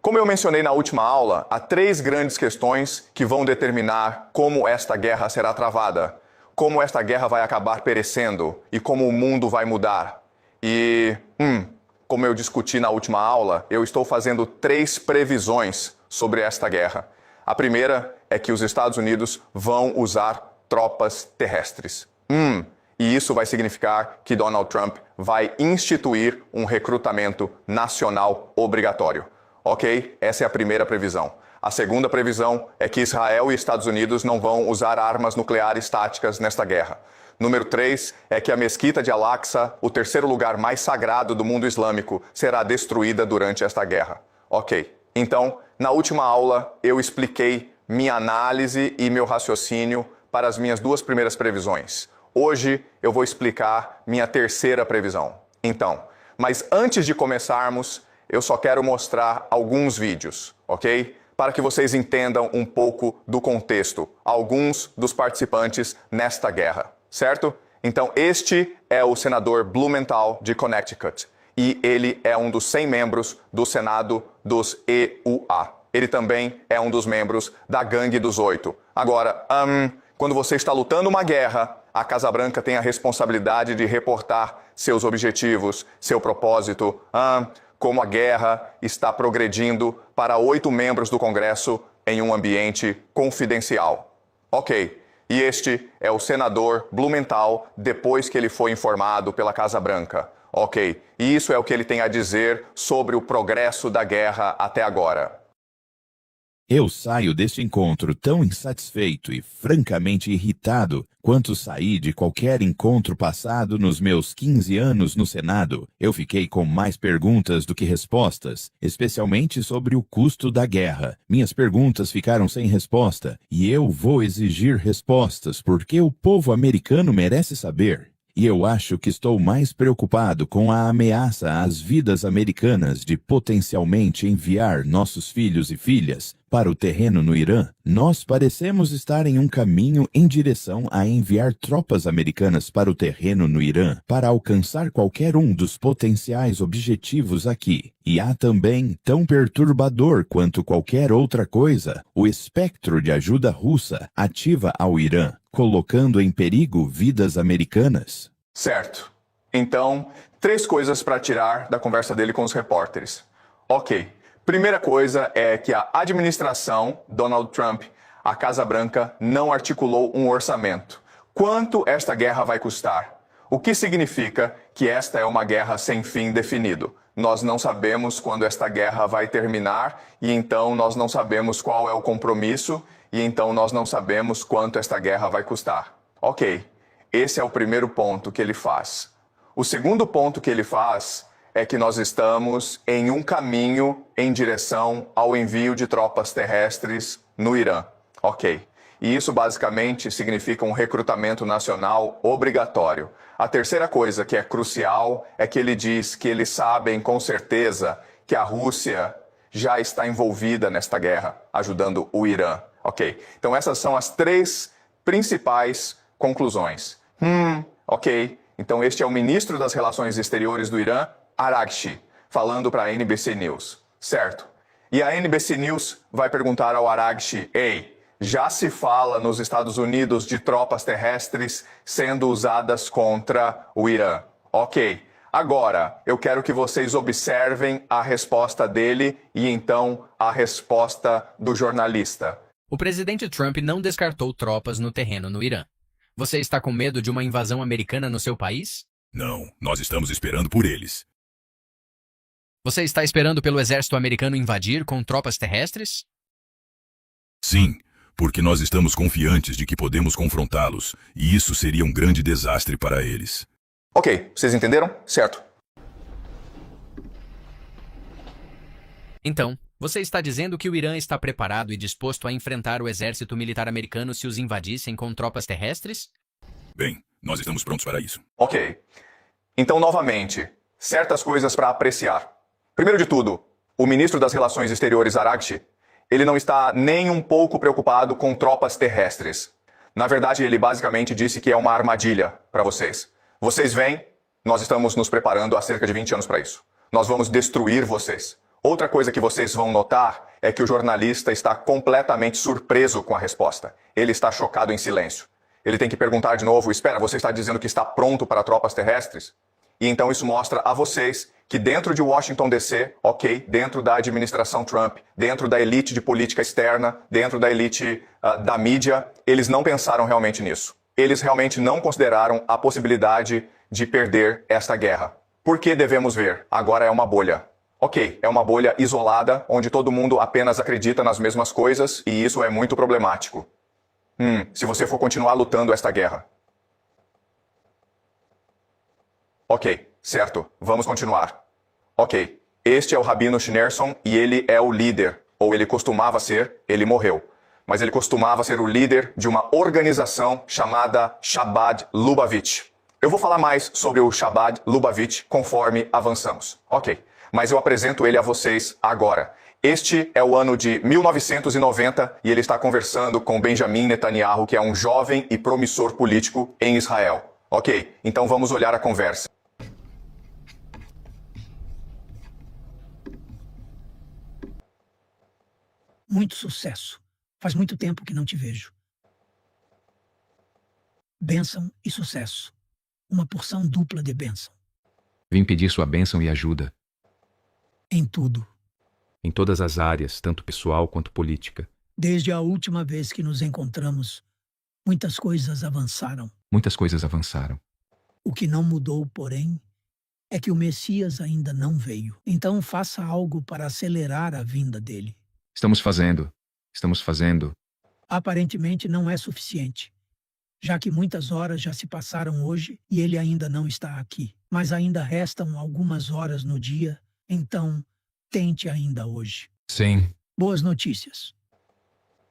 Como eu mencionei na última aula, há 3 grandes questões que vão determinar como esta guerra será travada, como esta guerra vai acabar perecendo e como o mundo vai mudar. E, como eu discuti na última aula, eu estou fazendo 3 previsões sobre esta guerra. A primeira é que os Estados Unidos vão usar tropas terrestres. E isso vai significar que Donald Trump vai instituir um recrutamento nacional obrigatório. Ok? Essa é a primeira previsão. A segunda previsão é que Israel e Estados Unidos não vão usar armas nucleares táticas nesta guerra. Número 3 é que a Mesquita de Al-Aqsa, o terceiro lugar mais sagrado do mundo islâmico, será destruída durante esta guerra. Ok. Então, na última aula, eu expliquei minha análise e meu raciocínio para as minhas 2 primeiras previsões. Hoje, eu vou explicar minha terceira previsão. Então, mas antes de começarmos, eu só quero mostrar alguns vídeos, ok? Para que vocês entendam um pouco do contexto, alguns dos participantes nesta guerra, certo? Então, este é o senador Blumenthal de Connecticut, e ele é um dos 100 membros do Senado dos EUA. Ele também é um dos membros da Gangue dos 8. Agora, quando você está lutando uma guerra, a Casa Branca tem a responsabilidade de reportar seus objetivos, seu propósito, como a guerra está progredindo para 8 membros do Congresso em um ambiente confidencial. Ok, e este é o senador Blumenthal depois que ele foi informado pela Casa Branca. Ok, e isso é o que ele tem a dizer sobre o progresso da guerra até agora. Eu saio deste encontro tão insatisfeito e francamente irritado quanto saí de qualquer encontro passado nos meus 15 anos no Senado. Eu fiquei com mais perguntas do que respostas, especialmente sobre o custo da guerra. Minhas perguntas ficaram sem resposta, e eu vou exigir respostas porque o povo americano merece saber. E eu acho que estou mais preocupado com a ameaça às vidas americanas de potencialmente enviar nossos filhos e filhas para o terreno no Irã. Nós parecemos estar em um caminho em direção a enviar tropas americanas para o terreno no Irã para alcançar qualquer um dos potenciais objetivos aqui. E há também, tão perturbador quanto qualquer outra coisa, o espectro de ajuda russa ativa ao Irã, colocando em perigo vidas americanas. Certo. Então, 3 coisas para tirar da conversa dele com os repórteres. Ok. Primeira coisa é que a administração Donald Trump, a Casa Branca, não articulou um orçamento. Quanto esta guerra vai custar? O que significa que esta é uma guerra sem fim definido? Nós não sabemos quando esta guerra vai terminar e então nós não sabemos qual é o compromisso e então nós não sabemos quanto esta guerra vai custar. Ok, esse é o primeiro ponto que ele faz. O segundo ponto que ele faz é que nós estamos em um caminho em direção ao envio de tropas terrestres no Irã. Ok. E isso basicamente significa um recrutamento nacional obrigatório. A terceira coisa que é crucial é que ele diz que eles sabem com certeza que a Rússia já está envolvida nesta guerra, ajudando o Irã. Ok. Então essas são as 3 principais conclusões. Ok. Então este é o ministro das Relações Exteriores do Irã, Araghchi, falando para a NBC News, certo? E a NBC News vai perguntar ao Araghchi, ei, já se fala nos Estados Unidos de tropas terrestres sendo usadas contra o Irã. Ok, agora eu quero que vocês observem a resposta dele e então a resposta do jornalista. O presidente Trump não descartou tropas no terreno no Irã. Você está com medo de uma invasão americana no seu país? Não, nós estamos esperando por eles. Você está esperando pelo exército americano invadir com tropas terrestres? Sim, porque nós estamos confiantes de que podemos confrontá-los, e isso seria um grande desastre para eles. Ok, vocês entenderam? Certo. Então, você está dizendo que o Irã está preparado e disposto a enfrentar o exército militar americano se os invadissem com tropas terrestres? Bem, nós estamos prontos para isso. Ok. Então, novamente, certas coisas para apreciar. Primeiro de tudo, o ministro das Relações Exteriores, Araghchi, ele não está nem um pouco preocupado com tropas terrestres. Na verdade, ele basicamente disse que é uma armadilha para vocês. Vocês veem, nós estamos nos preparando há cerca de 20 anos para isso. Nós vamos destruir vocês. Outra coisa que vocês vão notar é que o jornalista está completamente surpreso com a resposta. Ele está chocado em silêncio. Ele tem que perguntar de novo, espera, você está dizendo que está pronto para tropas terrestres? E então isso mostra a vocês que dentro de Washington DC, ok, dentro da administração Trump, dentro da elite de política externa, dentro da elite da mídia, eles não pensaram realmente nisso. Eles realmente não consideraram a possibilidade de perder esta guerra. Por que devemos ver? Agora é uma bolha. Ok, é uma bolha isolada, onde todo mundo apenas acredita nas mesmas coisas, e isso é muito problemático. Se você for continuar lutando esta guerra. Ok, certo, vamos continuar. Ok, este é o Rabino Schneerson e ele é o líder, ou ele costumava ser, ele morreu. Mas ele costumava ser o líder de uma organização chamada Chabad Lubavitch. Eu vou falar mais sobre o Chabad Lubavitch conforme avançamos. Ok, mas eu apresento ele a vocês agora. Este é o ano de 1990 e ele está conversando com Benjamin Netanyahu, que é um jovem e promissor político em Israel. Ok, então vamos olhar a conversa. Muito sucesso. Faz muito tempo que não te vejo. Bênção e sucesso. Uma porção dupla de bênção. Vim pedir sua bênção e ajuda. Em tudo. Em todas as áreas, tanto pessoal quanto política. Desde a última vez que nos encontramos, muitas coisas avançaram. Muitas coisas avançaram. O que não mudou, porém, é que o Messias ainda não veio. Então faça algo para acelerar a vinda dele. Estamos fazendo. Aparentemente não é suficiente, já que muitas horas já se passaram hoje e ele ainda não está aqui. Mas ainda restam algumas horas no dia, então tente ainda hoje. Sim. Boas notícias.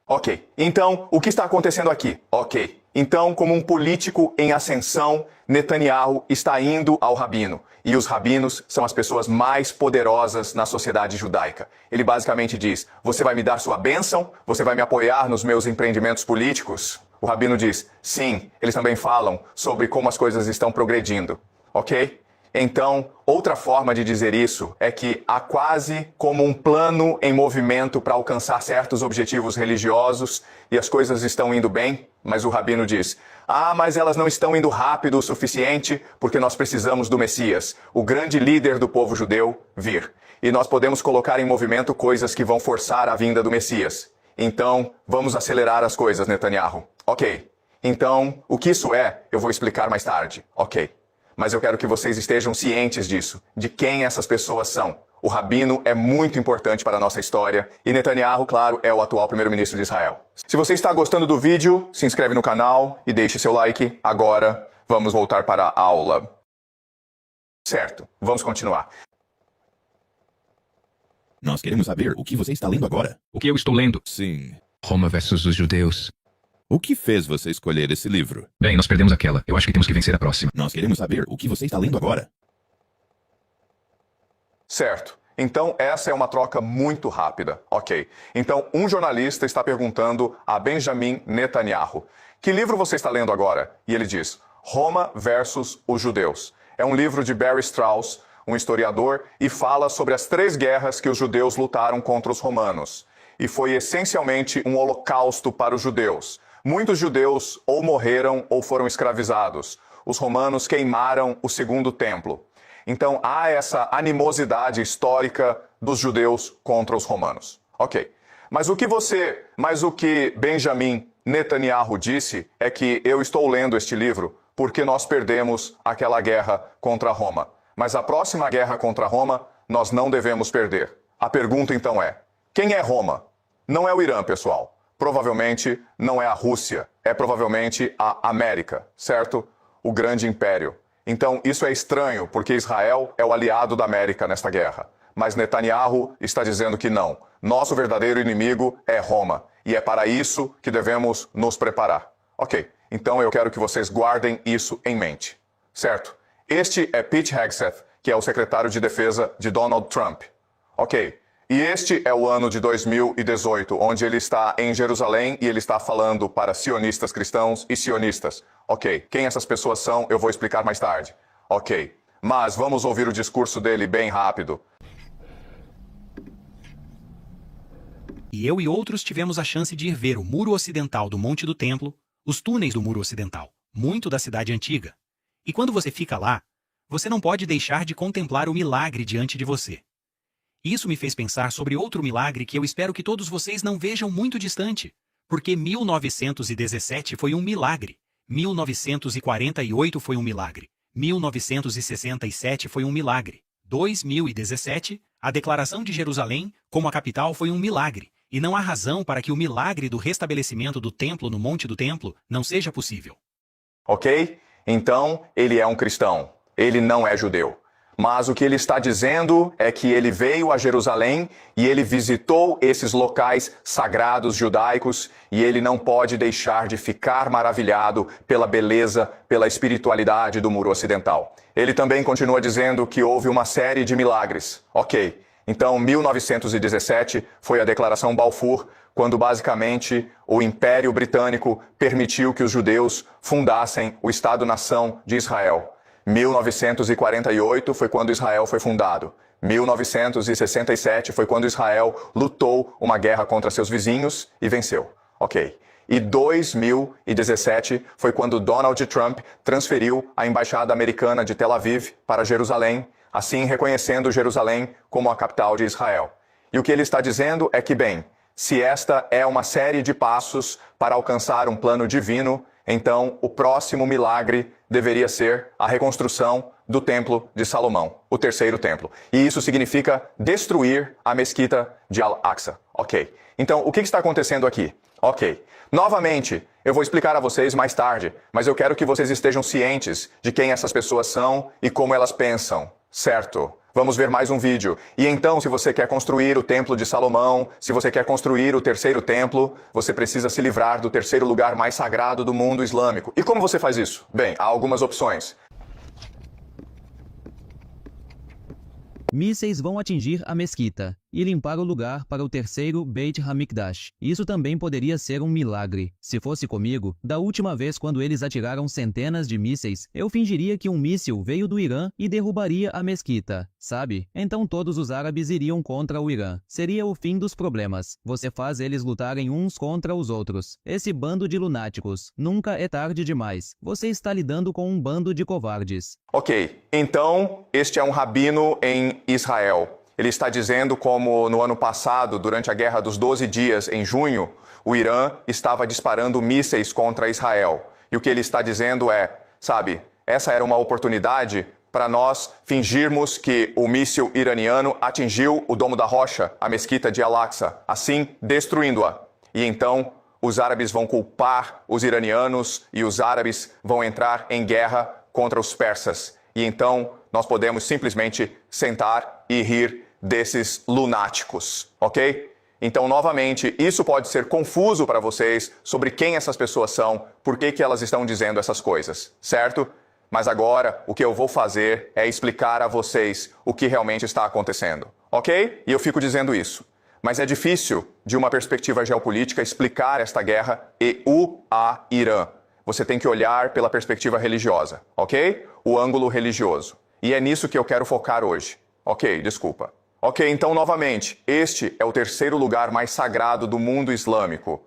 Ok, então o que está acontecendo aqui? Ok, então como um político em ascensão, Netanyahu está indo ao rabino. E os rabinos são as pessoas mais poderosas na sociedade judaica. Ele basicamente diz, você vai me dar sua bênção? Você vai me apoiar nos meus empreendimentos políticos? O rabino diz, sim. Eles também falam sobre como as coisas estão progredindo. Ok? Então, outra forma de dizer isso é que há quase como um plano em movimento para alcançar certos objetivos religiosos e as coisas estão indo bem, mas o rabino diz, mas elas não estão indo rápido o suficiente porque nós precisamos do Messias, o grande líder do povo judeu, vir. E nós podemos colocar em movimento coisas que vão forçar a vinda do Messias. Então, vamos acelerar as coisas, Netanyahu. Ok. Então, o que isso é, eu vou explicar mais tarde. Ok. Mas eu quero que vocês estejam cientes disso, de quem essas pessoas são. O rabino é muito importante para a nossa história e Netanyahu, claro, é o atual primeiro-ministro de Israel. Se você está gostando do vídeo, se inscreve no canal e deixe seu like. Agora, vamos voltar para a aula. Certo, vamos continuar. Nós queremos saber o que você está lendo agora. O que eu estou lendo? Sim. Roma versus os judeus. O que fez você escolher esse livro? Bem, nós perdemos aquela. Eu acho que temos que vencer a próxima. Nós queremos saber o que você está lendo agora. Certo. Então, essa é uma troca muito rápida. Ok. Então, um jornalista está perguntando a Benjamin Netanyahu, que livro você está lendo agora? E ele diz, Roma versus os judeus. É um livro de Barry Strauss, um historiador, e fala sobre as 3 guerras que os judeus lutaram contra os romanos. E foi essencialmente um holocausto para os judeus. Muitos judeus ou morreram ou foram escravizados. Os romanos queimaram o segundo templo. Então há essa animosidade histórica dos judeus contra os romanos. Ok. Mas o que Benjamin Netanyahu disse é que eu estou lendo este livro porque nós perdemos aquela guerra contra Roma. Mas a próxima guerra contra Roma nós não devemos perder. A pergunta então é, quem é Roma? Não é o Irã, pessoal. Provavelmente não é a Rússia, é provavelmente a América, certo? O grande império. Então isso é estranho, porque Israel é o aliado da América nesta guerra. Mas Netanyahu está dizendo que não. Nosso verdadeiro inimigo é Roma. E é para isso que devemos nos preparar. Ok, então eu quero que vocês guardem isso em mente. Certo? Este é Pete Hegseth, que é o secretário de defesa de Donald Trump. Ok. E este é o ano de 2018, onde ele está em Jerusalém e ele está falando para sionistas cristãos e sionistas. Ok, quem essas pessoas são, eu vou explicar mais tarde. Ok, mas vamos ouvir o discurso dele bem rápido. e eu e outros tivemos a chance de ir ver o muro ocidental do Monte do Templo, os túneis do muro ocidental, muito da cidade antiga. E quando você fica lá, você não pode deixar de contemplar o milagre diante de você. Isso me fez pensar sobre outro milagre que eu espero que todos vocês não vejam muito distante, porque 1917 foi um milagre, 1948 foi um milagre, 1967 foi um milagre, 2017, a declaração de Jerusalém como a capital foi um milagre, e não há razão para que o milagre do restabelecimento do templo no Monte do Templo não seja possível. Ok? Então, ele é um cristão. Ele não é judeu. Mas o que ele está dizendo é que ele veio a Jerusalém e ele visitou esses locais sagrados judaicos e ele não pode deixar de ficar maravilhado pela beleza, pela espiritualidade do muro ocidental. Ele também continua dizendo que houve uma série de milagres. Ok, então 1917 foi a Declaração Balfour, quando basicamente o Império Britânico permitiu que os judeus fundassem o Estado-nação de Israel. 1948 foi quando Israel foi fundado. 1967 foi quando Israel lutou uma guerra contra seus vizinhos e venceu. Ok. E 2017 foi quando Donald Trump transferiu a embaixada americana de Tel Aviv para Jerusalém, assim reconhecendo Jerusalém como a capital de Israel. E o que ele está dizendo é que, bem, se esta é uma série de passos para alcançar um plano divino, então o próximo milagre deveria ser a reconstrução do Templo de Salomão, o terceiro templo. E isso significa destruir a mesquita de Al-Aqsa. Ok. Então, o que está acontecendo aqui? Ok. Novamente, eu vou explicar a vocês mais tarde, mas eu quero que vocês estejam cientes de quem essas pessoas são e como elas pensam, certo? Vamos ver mais um vídeo. E então, se você quer construir o Templo de Salomão, se você quer construir o terceiro templo, você precisa se livrar do terceiro lugar mais sagrado do mundo islâmico. E como você faz isso? Bem, há algumas opções. Mísseis vão atingir a mesquita e limpar o lugar para o terceiro Beit HaMikdash. Isso também poderia ser um milagre. Se fosse comigo, da última vez quando eles atiraram centenas de mísseis, eu fingiria que um míssil veio do Irã e derrubaria a mesquita, sabe? Então todos os árabes iriam contra o Irã. Seria o fim dos problemas. Você faz eles lutarem uns contra os outros. Esse bando de lunáticos. Nunca é tarde demais. Você está lidando com um bando de covardes. Ok, então este é um rabino em Israel. Ele está dizendo como no ano passado, durante a Guerra dos 12 Dias, em junho, o Irã estava disparando mísseis contra Israel. E o que ele está dizendo é, sabe, essa era uma oportunidade para nós fingirmos que o míssil iraniano atingiu o Domo da Rocha, a mesquita de Al-Aqsa, assim destruindo-a. E então os árabes vão culpar os iranianos e os árabes vão entrar em guerra contra os persas. E então nós podemos simplesmente sentar e rir desses lunáticos, ok? Então, novamente, isso pode ser confuso para vocês sobre quem essas pessoas são, por que elas estão dizendo essas coisas, certo? Mas agora, o que eu vou fazer é explicar a vocês o que realmente está acontecendo, ok? E eu fico dizendo isso. Mas é difícil, de uma perspectiva geopolítica, explicar esta guerra e a Irã. Você tem que olhar pela perspectiva religiosa, ok? O ângulo religioso. E é nisso que eu quero focar hoje. Ok, desculpa. Ok, então novamente, este é o terceiro lugar mais sagrado do mundo islâmico.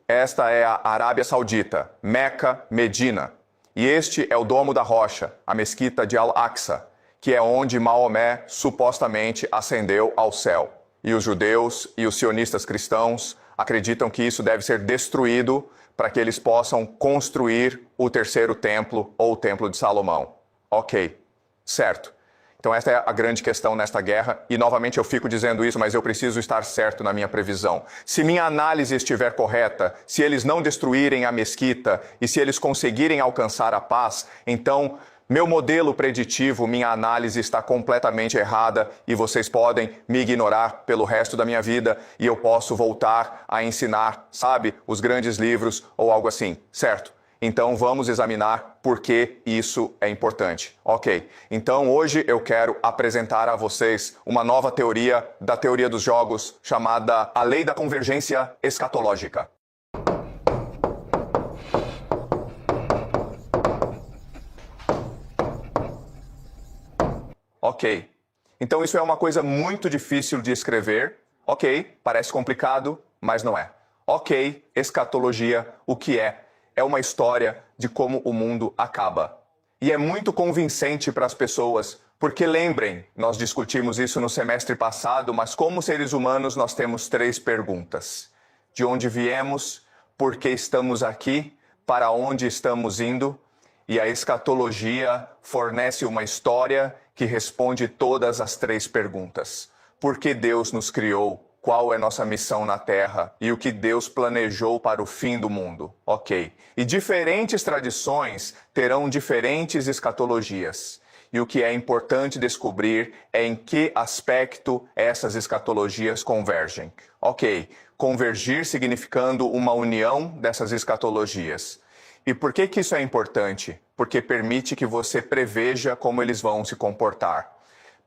Esta é a Arábia Saudita, Meca, Medina. E este é o Domo da Rocha, a mesquita de Al-Aqsa, que é onde Maomé supostamente ascendeu ao céu. E os judeus e os sionistas cristãos acreditam que isso deve ser destruído para que eles possam construir o terceiro templo ou o Templo de Salomão. Ok, certo. Então esta é a grande questão nesta guerra, e novamente eu fico dizendo isso, mas eu preciso estar certo na minha previsão. Se minha análise estiver correta, se eles não destruírem a mesquita e se eles conseguirem alcançar a paz, então meu modelo preditivo, minha análise está completamente errada e vocês podem me ignorar pelo resto da minha vida e eu posso voltar a ensinar, sabe, os grandes livros ou algo assim, certo? Então vamos examinar por que isso é importante. Ok, então hoje eu quero apresentar a vocês uma nova teoria da teoria dos jogos chamada a Lei da Convergência Escatológica. Ok, então isso é uma coisa muito difícil de escrever. Ok, parece complicado, mas não é. Ok, escatologia, o que é? É uma história de como o mundo acaba. E é muito convincente para as pessoas, porque lembrem, nós discutimos isso no semestre passado, mas como seres humanos nós temos 3 perguntas. De onde viemos? Por que estamos aqui? Para onde estamos indo? E a escatologia fornece uma história que responde todas as 3 perguntas. Por que Deus nos criou? Qual é nossa missão na Terra? E o que Deus planejou para o fim do mundo? Ok. E diferentes tradições terão diferentes escatologias. E o que é importante descobrir é em que aspecto essas escatologias convergem. Ok. Convergir significando uma união dessas escatologias. E por que isso é importante? Porque permite que você preveja como eles vão se comportar.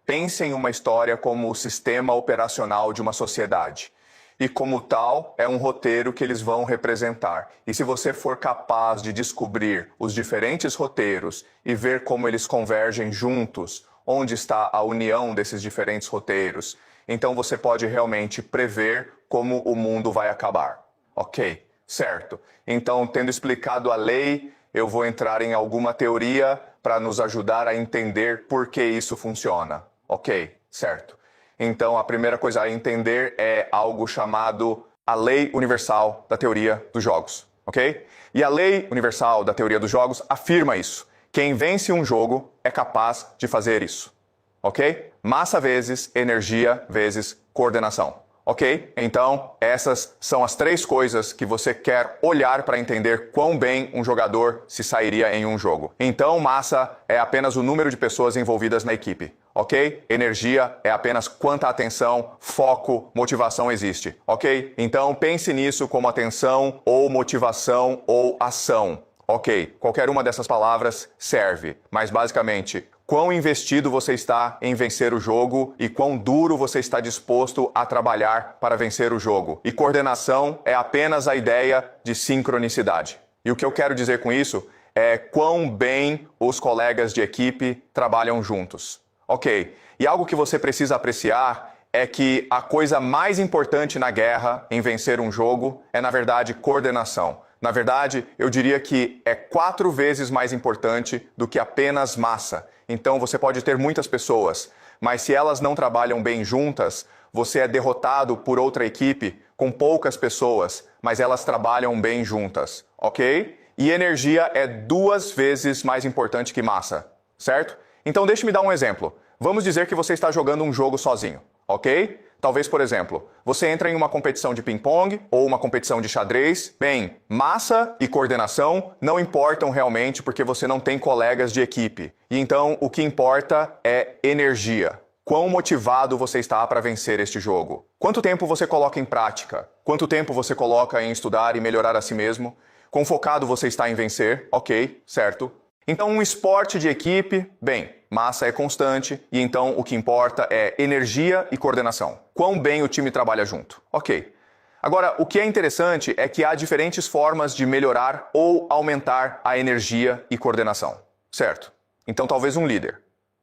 Pense em uma história como o sistema operacional de uma sociedade. E como tal, é um roteiro que eles vão representar. E se você for capaz de descobrir os diferentes roteiros e ver como eles convergem juntos, onde está a união desses diferentes roteiros, então você pode realmente prever como o mundo vai acabar. Ok, certo. Então, tendo explicado a lei, eu vou entrar em alguma teoria para nos ajudar a entender por que isso funciona. Ok, certo. Então, a primeira coisa a entender é algo chamado a Lei Universal da Teoria dos Jogos, ok? E a Lei Universal da Teoria dos Jogos afirma isso. Quem vence um jogo é capaz de fazer isso, ok? Massa vezes energia vezes coordenação, ok? Então, essas são as 3 coisas que você quer olhar para entender quão bem um jogador se sairia em um jogo. Então, massa é apenas o número de pessoas envolvidas na equipe. Ok? Energia é apenas quanta atenção, foco, motivação existe. Ok? Então pense nisso como atenção, ou motivação, ou ação. Ok, qualquer uma dessas palavras serve, mas basicamente, quão investido você está em vencer o jogo e quão duro você está disposto a trabalhar para vencer o jogo. E coordenação é apenas a ideia de sincronicidade. E o que eu quero dizer com isso é quão bem os colegas de equipe trabalham juntos. Ok, e algo que você precisa apreciar é que a coisa mais importante na guerra, em vencer um jogo, é na verdade coordenação. Na verdade, eu diria que é 4 vezes mais importante do que apenas massa. Então você pode ter muitas pessoas, mas se elas não trabalham bem juntas, você é derrotado por outra equipe com poucas pessoas, mas elas trabalham bem juntas, ok? E energia é 2 vezes mais importante que massa, certo? Então deixe-me dar um exemplo. Vamos dizer que você está jogando um jogo sozinho, ok? Talvez, por exemplo, você entra em uma competição de ping-pong ou uma competição de xadrez. Bem, massa e coordenação não importam realmente porque você não tem colegas de equipe. E então o que importa é energia. Quão motivado você está para vencer este jogo? Quanto tempo você coloca em prática? Quanto tempo você coloca em estudar e melhorar a si mesmo? Quão focado você está em vencer? Ok, certo. Então, um esporte de equipe, bem, massa é constante e então o que importa é energia e coordenação. Quão bem o time trabalha junto. Ok. Agora, o que é interessante é que há diferentes formas de melhorar ou aumentar a energia e coordenação. Certo. Então, talvez um líder.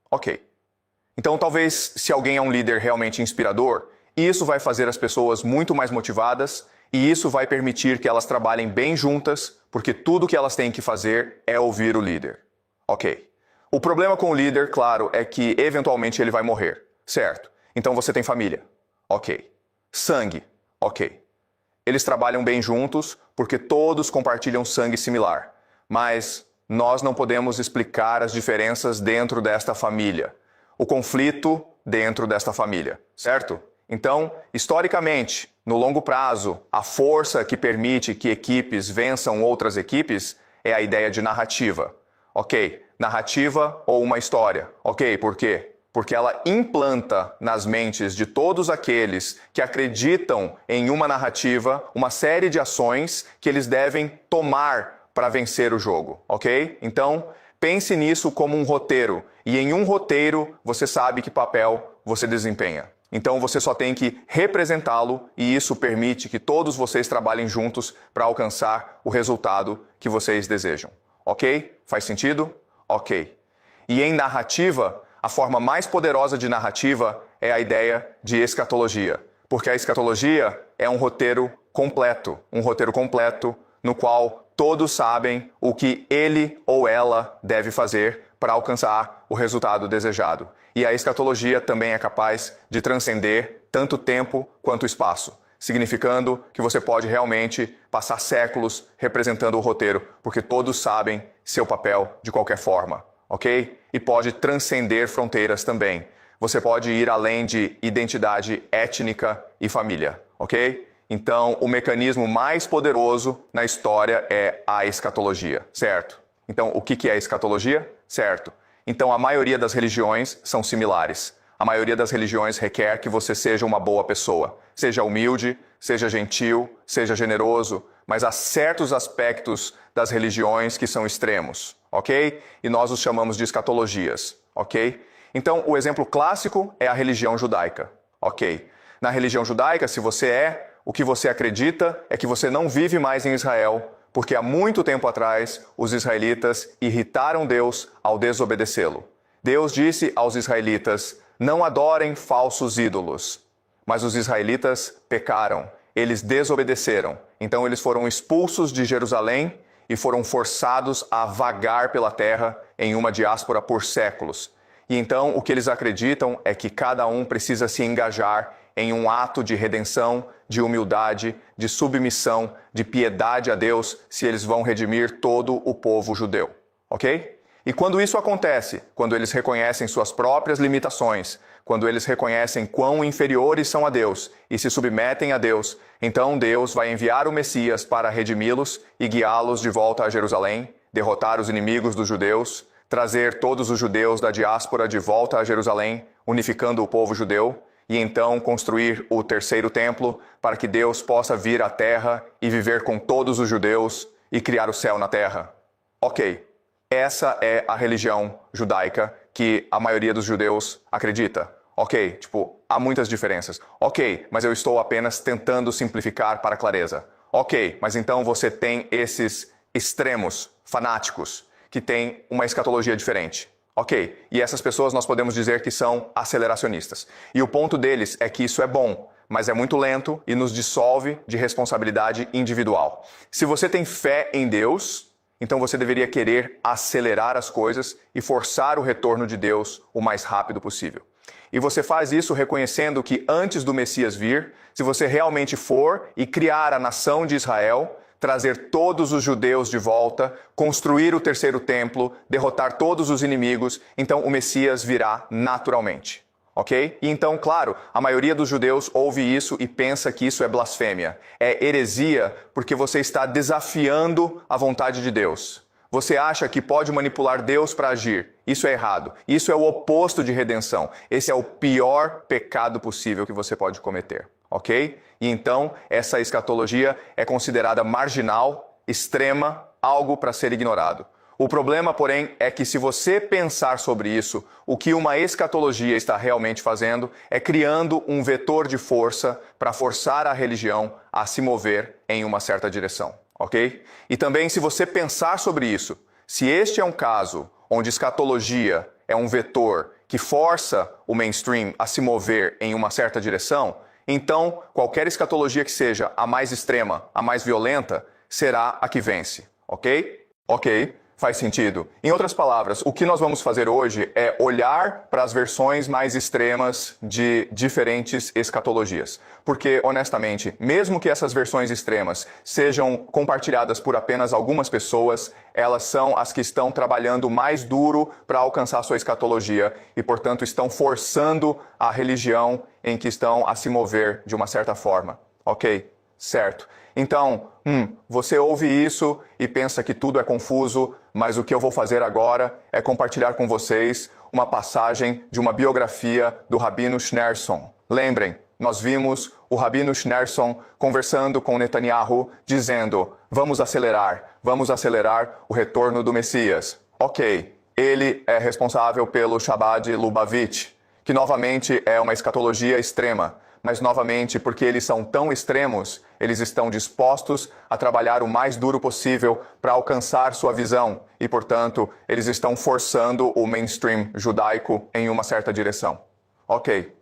Ok. Então, talvez, se alguém é um líder realmente inspirador, isso vai fazer as pessoas muito mais motivadas e isso vai permitir que elas trabalhem bem juntas, porque tudo que elas têm que fazer é ouvir o líder. Ok. O problema com o líder, claro, é que eventualmente ele vai morrer. Certo. Então você tem família. Ok. Sangue. Ok. Eles trabalham bem juntos porque todos compartilham sangue similar. Mas nós não podemos explicar as diferenças dentro desta família. O conflito dentro desta família. Certo? Então, historicamente, no longo prazo, a força que permite que equipes vençam outras equipes é a ideia de narrativa. Ok, narrativa ou uma história. Ok, por quê? Porque ela implanta nas mentes de todos aqueles que acreditam em uma narrativa uma série de ações que eles devem tomar para vencer o jogo. Ok? Então, pense nisso como um roteiro. E em um roteiro, você sabe que papel você desempenha. Então você só tem que representá-lo e isso permite que todos vocês trabalhem juntos para alcançar o resultado que vocês desejam. Ok? Faz sentido? Ok. E em narrativa, a forma mais poderosa de narrativa é a ideia de escatologia. Porque a escatologia é um roteiro completo no qual todos sabem o que ele ou ela deve fazer para alcançar o resultado desejado. E a escatologia também é capaz de transcender tanto tempo quanto espaço, significando que você pode realmente passar séculos representando o roteiro, porque todos sabem seu papel de qualquer forma, ok? E pode transcender fronteiras também. Você pode ir além de identidade étnica e família, ok? Então, o mecanismo mais poderoso na história é a escatologia, certo? Então, o que é a escatologia? Certo. Então, a maioria das religiões são similares. A maioria das religiões requer que você seja uma boa pessoa. Seja humilde, seja gentil, seja generoso, mas há certos aspectos das religiões que são extremos, ok? E nós os chamamos de escatologias, ok? Então, o exemplo clássico é a religião judaica, ok? Na religião judaica, se você é o que você acredita, é que você não vive mais em Israel, porque há muito tempo atrás os israelitas irritaram Deus ao desobedecê-lo. Deus disse aos israelitas: não adorem falsos ídolos. Mas os israelitas pecaram, eles desobedeceram. Então eles foram expulsos de Jerusalém e foram forçados a vagar pela terra em uma diáspora por séculos. E então o que eles acreditam é que cada um precisa se engajar em um ato de redenção, de humildade, de submissão, de piedade a Deus, se eles vão redimir todo o povo judeu, ok? E quando isso acontece, quando eles reconhecem suas próprias limitações, quando eles reconhecem quão inferiores são a Deus e se submetem a Deus, então Deus vai enviar o Messias para redimi-los e guiá-los de volta a Jerusalém, derrotar os inimigos dos judeus, trazer todos os judeus da diáspora de volta a Jerusalém, unificando o povo judeu, e então construir o terceiro templo para que Deus possa vir à terra e viver com todos os judeus e criar o céu na terra. Ok, essa é a religião judaica que a maioria dos judeus acredita. Ok, há muitas diferenças. Ok, mas eu estou apenas tentando simplificar para clareza. Ok, mas então você tem esses extremos fanáticos que têm uma escatologia diferente. Ok, e essas pessoas nós podemos dizer que são aceleracionistas. E o ponto deles é que isso é bom, mas é muito lento e nos dissolve de responsabilidade individual. Se você tem fé em Deus, então você deveria querer acelerar as coisas e forçar o retorno de Deus o mais rápido possível. E você faz isso reconhecendo que antes do Messias vir, se você realmente for e criar a nação de Israel, trazer todos os judeus de volta, construir o terceiro templo, derrotar todos os inimigos, então o Messias virá naturalmente, ok? E então, claro, a maioria dos judeus ouve isso e pensa que isso é blasfêmia. É heresia porque você está desafiando a vontade de Deus. Você acha que pode manipular Deus para agir. Isso é errado. Isso é o oposto de redenção. Esse é o pior pecado possível que você pode cometer, ok? E então, essa escatologia é considerada marginal, extrema, algo para ser ignorado. O problema, porém, é que se você pensar sobre isso, o que uma escatologia está realmente fazendo é criando um vetor de força para forçar a religião a se mover em uma certa direção, ok? E também, se você pensar sobre isso, se este é um caso onde escatologia é um vetor que força o mainstream a se mover em uma certa direção, então, qualquer escatologia que seja a mais extrema, a mais violenta, será a que vence, ok? Ok, faz sentido. Em outras palavras, o que nós vamos fazer hoje é olhar para as versões mais extremas de diferentes escatologias. Porque, honestamente, mesmo que essas versões extremas sejam compartilhadas por apenas algumas pessoas, elas são as que estão trabalhando mais duro para alcançar sua escatologia e, portanto, estão forçando a religião em que estão a se mover de uma certa forma. Ok? Certo. Então, você ouve isso e pensa que tudo é confuso, mas o que eu vou fazer agora é compartilhar com vocês uma passagem de uma biografia do Rabino Schneerson. Lembrem, nós vimos o Rabino Schneerson conversando com Netanyahu, dizendo: vamos acelerar o retorno do Messias. Ok, ele é responsável pelo Shabbat de Lubavitch, que novamente é uma escatologia extrema. Mas, novamente, porque eles são tão extremos, eles estão dispostos a trabalhar o mais duro possível para alcançar sua visão e, portanto, eles estão forçando o mainstream judaico em uma certa direção. Ok,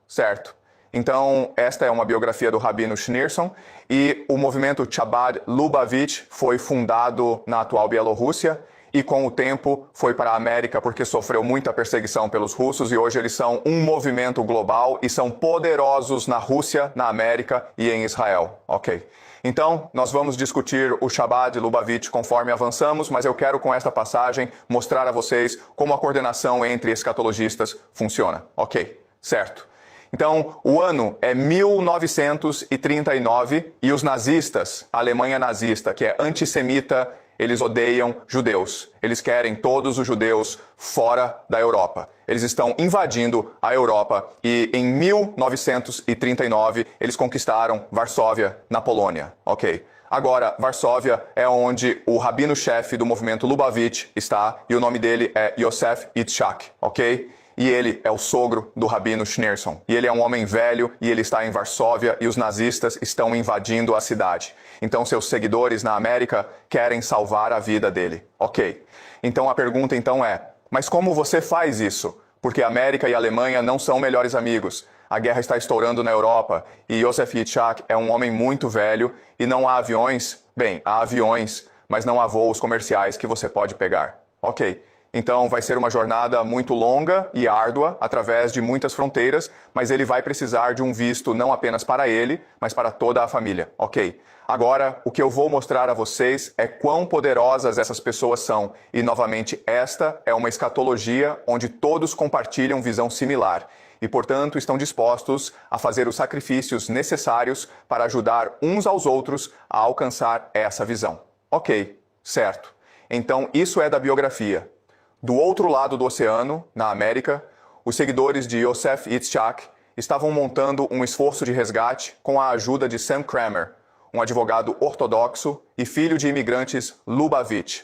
certo. Então, esta é uma biografia do Rabino Schneerson e o movimento Chabad Lubavitch foi fundado na atual Bielorrússia e com o tempo foi para a América porque sofreu muita perseguição pelos russos e hoje eles são um movimento global e são poderosos na Rússia, na América e em Israel. Ok. Então, nós vamos discutir o Chabad Lubavitch conforme avançamos, mas eu quero com esta passagem mostrar a vocês como a coordenação entre escatologistas funciona. Ok, certo. Então, o ano é 1939 e os nazistas, a Alemanha nazista, que é antissemita, eles odeiam judeus. Eles querem todos os judeus fora da Europa. Eles estão invadindo a Europa e em 1939 eles conquistaram Varsóvia, na Polônia. Ok. Agora, Varsóvia é onde o rabino-chefe do movimento Lubavitch está e o nome dele é Yosef Yitzhak. Ok? E ele é o sogro do Rabino Schneerson. E ele é um homem velho e ele está em Varsóvia e os nazistas estão invadindo a cidade. Então seus seguidores na América querem salvar a vida dele. Ok. Então a pergunta então é, mas como você faz isso? Porque a América e a Alemanha não são melhores amigos. A guerra está estourando na Europa e Yosef Yitzhak é um homem muito velho e não há aviões. Bem, há aviões, mas não há voos comerciais que você pode pegar. Ok. Então vai ser uma jornada muito longa e árdua, através de muitas fronteiras, mas ele vai precisar de um visto não apenas para ele, mas para toda a família. Ok. Agora, o que eu vou mostrar a vocês é quão poderosas essas pessoas são. E, novamente, esta é uma escatologia onde todos compartilham visão similar. E, portanto, estão dispostos a fazer os sacrifícios necessários para ajudar uns aos outros a alcançar essa visão. Ok, certo. Então, isso é da biografia. Do outro lado do oceano, na América, os seguidores de Yosef Yitzhak estavam montando um esforço de resgate com a ajuda de Sam Kramer, um advogado ortodoxo e filho de imigrantes Lubavitch.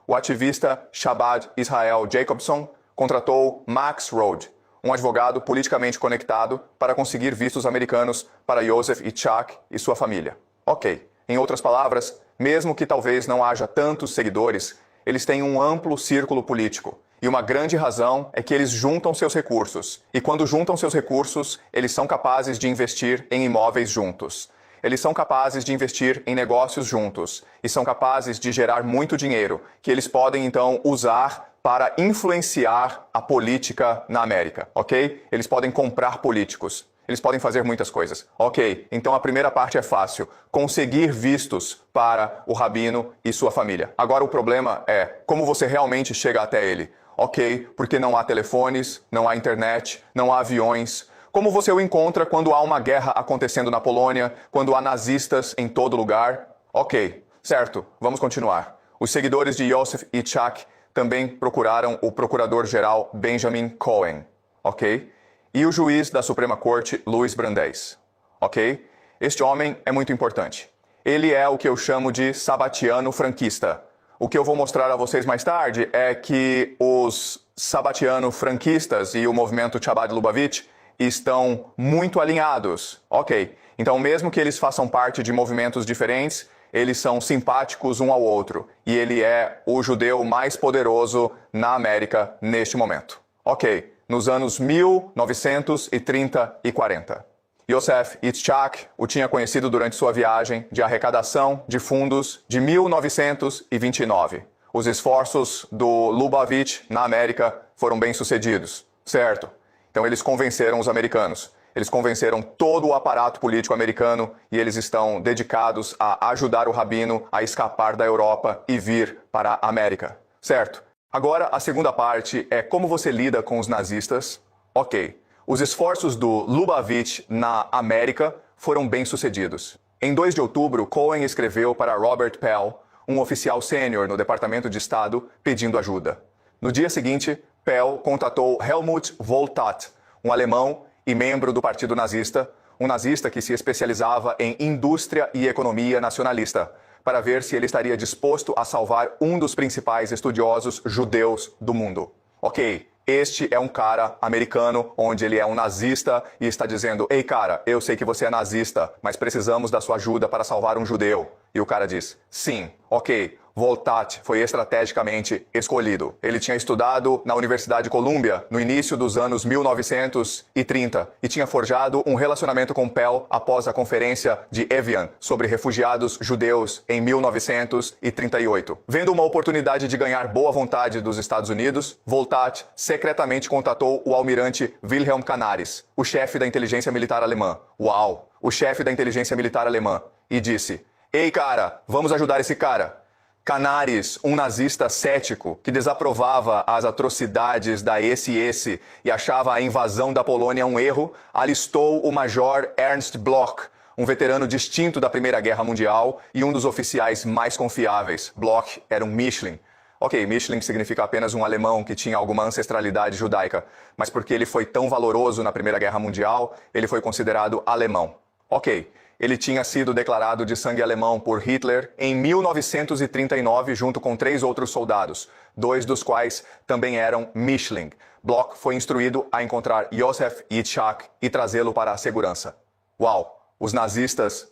O ativista Chabad Israel Jacobson contratou Max Rode, um advogado politicamente conectado, para conseguir vistos americanos para Yosef Yitzhak e sua família. Ok. Em outras palavras, mesmo que talvez não haja tantos seguidores, eles têm um amplo círculo político. E uma grande razão é que eles juntam seus recursos. E quando juntam seus recursos, eles são capazes de investir em imóveis juntos. Eles são capazes de investir em negócios juntos. E são capazes de gerar muito dinheiro, que eles podem então usar para influenciar a política na América, ok? Eles podem comprar políticos. Eles podem fazer muitas coisas. Ok, então a primeira parte é fácil. Conseguir vistos para o rabino e sua família. Agora o problema é como você realmente chega até ele. Ok, porque não há telefones, não há internet, não há aviões. Como você o encontra quando há uma guerra acontecendo na Polônia, quando há nazistas em todo lugar? Ok, certo, vamos continuar. Os seguidores de Yosef Yitzhak também procuraram o procurador-geral Benjamin Cohen. Ok? E o juiz da Suprema Corte, Luiz Brandeis. Ok? Este homem é muito importante. Ele é o que eu chamo de sabatiano franquista. O que eu vou mostrar a vocês mais tarde é que os sabatiano franquistas e o movimento Chabad Lubavitch estão muito alinhados. Ok. Então, mesmo que eles façam parte de movimentos diferentes, eles são simpáticos um ao outro. E ele é o judeu mais poderoso na América neste momento. Ok. Nos anos 1930 e 40. Yosef Yitzhak o tinha conhecido durante sua viagem de arrecadação de fundos de 1929. Os esforços do Lubavitch na América foram bem-sucedidos, certo? Então eles convenceram os americanos. Eles convenceram todo o aparato político americano e eles estão dedicados a ajudar o rabino a escapar da Europa e vir para a América, certo? Agora, a segunda parte é como você lida com os nazistas. Ok. Os esforços do Lubavitch na América foram bem-sucedidos. Em 2 de outubro, Cohen escreveu para Robert Pell, um oficial sênior no Departamento de Estado, pedindo ajuda. No dia seguinte, Pell contatou Helmut Wohltat, um alemão e membro do Partido Nazista, um nazista que se especializava em indústria e economia nacionalista, para ver se ele estaria disposto a salvar um dos principais estudiosos judeus do mundo. Ok, este é um cara americano, onde ele é um nazista e está dizendo: ei cara, eu sei que você é nazista, mas precisamos da sua ajuda para salvar um judeu. E o cara diz: sim, ok, Voltat foi estrategicamente escolhido. Ele tinha estudado na Universidade de Columbia no início dos anos 1930 e tinha forjado um relacionamento com Pell após a Conferência de Evian sobre refugiados judeus em 1938. Vendo uma oportunidade de ganhar boa vontade dos Estados Unidos, Voltat secretamente contatou o almirante Wilhelm Canaris, o chefe da inteligência militar alemã. Uau! O chefe da inteligência militar alemã. E disse: "Ei, cara, vamos ajudar esse cara." Canaris, um nazista cético que desaprovava as atrocidades da SS e achava a invasão da Polônia um erro, alistou o major Ernst Bloch, um veterano distinto da Primeira Guerra Mundial e um dos oficiais mais confiáveis. Bloch era um Mischling. Ok, Mischling significa apenas um alemão que tinha alguma ancestralidade judaica, mas porque ele foi tão valoroso na Primeira Guerra Mundial, ele foi considerado alemão. Ok. Ele tinha sido declarado de sangue alemão por Hitler em 1939 junto com 3 outros soldados, 2 dos quais também eram Mischling. Bloch foi instruído a encontrar Josef Yitzhak e trazê-lo para a segurança. Uau! Os nazistas,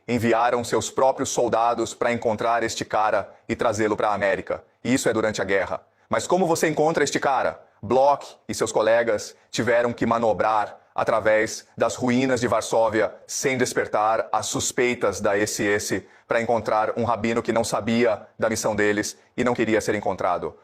enviaram seus próprios soldados para encontrar este cara e trazê-lo para a América. E isso é durante a guerra. Mas como você encontra este cara? Bloch e seus colegas tiveram que manobrar através das ruínas de Varsóvia, sem despertar as suspeitas da SS, para encontrar um rabino que não sabia da missão deles e não queria ser encontrado.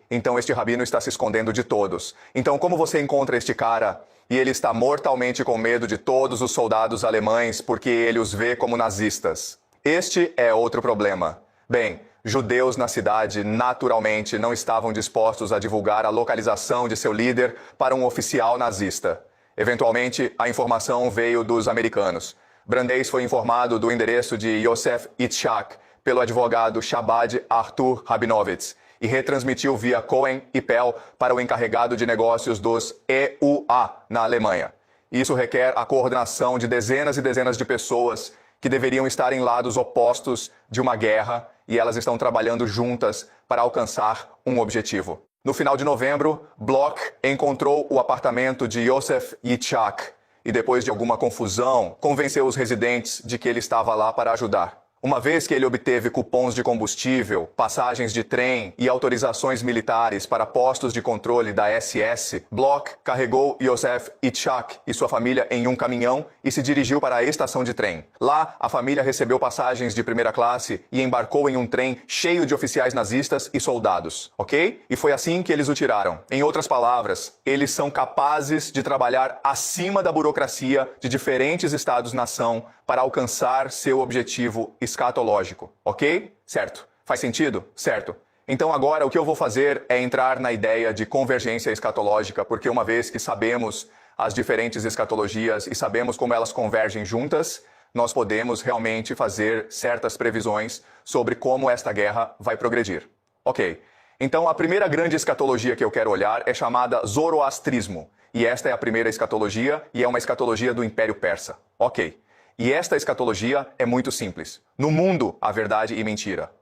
Então este rabino está se escondendo de todos. Então como você encontra este cara e ele está mortalmente com medo de todos os soldados alemães porque ele os vê como nazistas? Este é outro problema. Bem, judeus na cidade naturalmente não estavam dispostos a divulgar a localização de seu líder para um oficial nazista. Eventualmente, a informação veio dos americanos. Brandeis foi informado do endereço de Yosef Yitzhak pelo advogado Shabbat Arthur Rabinovitz e retransmitiu via Cohen e Pell para o encarregado de negócios dos EUA na Alemanha. Isso requer a coordenação de dezenas e dezenas de pessoas que deveriam estar em lados opostos de uma guerra e elas estão trabalhando juntas para alcançar um objetivo. No final de novembro, Bloch encontrou o apartamento de Yosef Yitzhak e, depois de alguma confusão, convenceu os residentes de que ele estava lá para ajudar. Uma vez que ele obteve cupons de combustível, passagens de trem e autorizações militares para postos de controle da SS, Bloch carregou Yosef Yitzhak e sua família em um caminhão e se dirigiu para a estação de trem. Lá, a família recebeu passagens de primeira classe e embarcou em um trem cheio de oficiais nazistas e soldados, E foi assim que eles o tiraram. Em outras palavras, eles são capazes de trabalhar acima da burocracia de diferentes estados-nação para alcançar seu objetivo escatológico, Certo. Faz sentido? Certo. Então agora o que eu vou fazer é entrar na ideia de convergência escatológica, porque uma vez que sabemos as diferentes escatologias e sabemos como elas convergem juntas, nós podemos realmente fazer certas previsões sobre como esta guerra vai progredir. Então a primeira grande escatologia que eu quero olhar é chamada Zoroastrismo. E esta é a primeira escatologia e é uma escatologia do Império Persa. E esta escatologia é muito simples. No mundo, há verdade e mentira.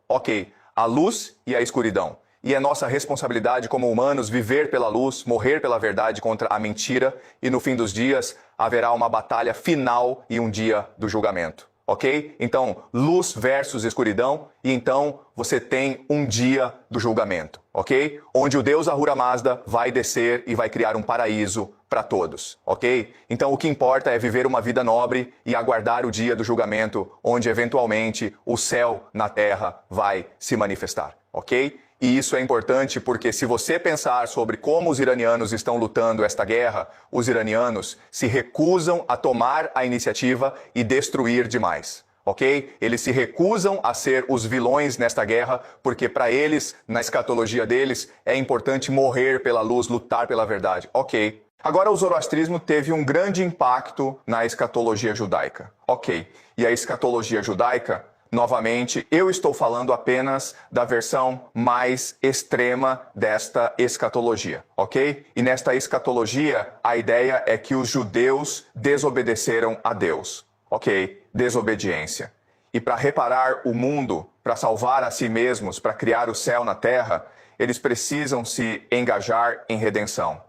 A luz e a escuridão. E é nossa responsabilidade como humanos viver pela luz, morrer pela verdade contra a mentira, e no fim dos dias haverá uma batalha final e um dia do julgamento. Então, luz versus escuridão, e então você tem um dia do julgamento, Onde o Deus Ahura Mazda vai descer e vai criar um paraíso para todos, Então o que importa é viver uma vida nobre e aguardar o dia do julgamento, onde eventualmente o céu na terra vai se manifestar, E isso é importante porque se você pensar sobre como os iranianos estão lutando esta guerra, os iranianos se recusam a tomar a iniciativa e destruir demais. Eles se recusam a ser os vilões nesta guerra, porque para eles, na escatologia deles, é importante morrer pela luz, lutar pela verdade. Agora o zoroastrismo teve um grande impacto na escatologia judaica. E a escatologia judaica, novamente, eu estou falando apenas da versão mais extrema desta escatologia, E nesta escatologia, a ideia é que os judeus desobedeceram a Deus, Desobediência. E para reparar o mundo, para salvar a si mesmos, para criar o céu na terra, eles precisam se engajar em redenção.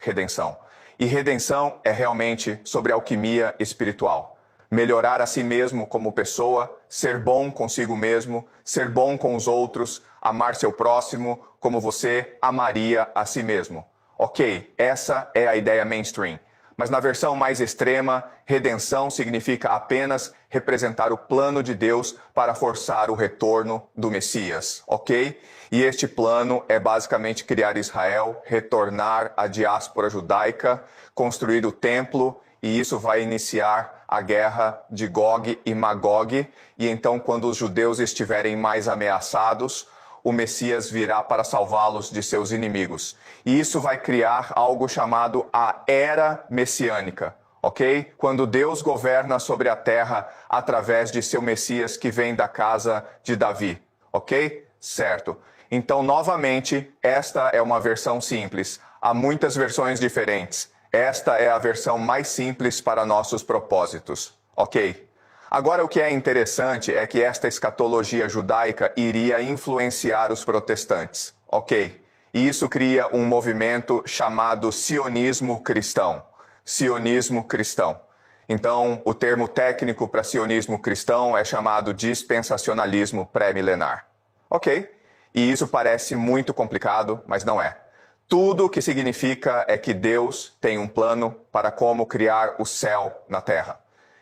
Redenção. E redenção é realmente sobre alquimia espiritual. melhorar a si mesmo como pessoa, ser bom consigo mesmo, ser bom com os outros, amar seu próximo como você amaria a si mesmo. Ok, essa é a ideia mainstream. Mas na versão mais extrema, redenção significa apenas representar o plano de Deus para forçar o retorno do Messias, ok? E este plano é basicamente criar Israel, retornar à diáspora judaica, construir o templo, e isso vai iniciar a guerra de Gog e Magog. E então, quando os judeus estiverem mais ameaçados, o Messias virá para salvá-los de seus inimigos. E isso vai criar algo chamado a Era Messiânica, ok? Quando Deus governa sobre a terra através de seu Messias que vem da casa de Davi, ok? Certo. Então, novamente, esta é uma versão simples. Há muitas versões diferentes. Esta é a versão mais simples para nossos propósitos, ok? Agora, o que é interessante é que esta escatologia judaica iria influenciar os protestantes, ok? E isso cria um movimento chamado sionismo cristão. Sionismo cristão. Então, o termo técnico para sionismo cristão é chamado dispensacionalismo pré-milenar. Ok? E isso parece muito complicado, mas não é. Tudo o que significa é que Deus tem um plano para como criar o céu na terra.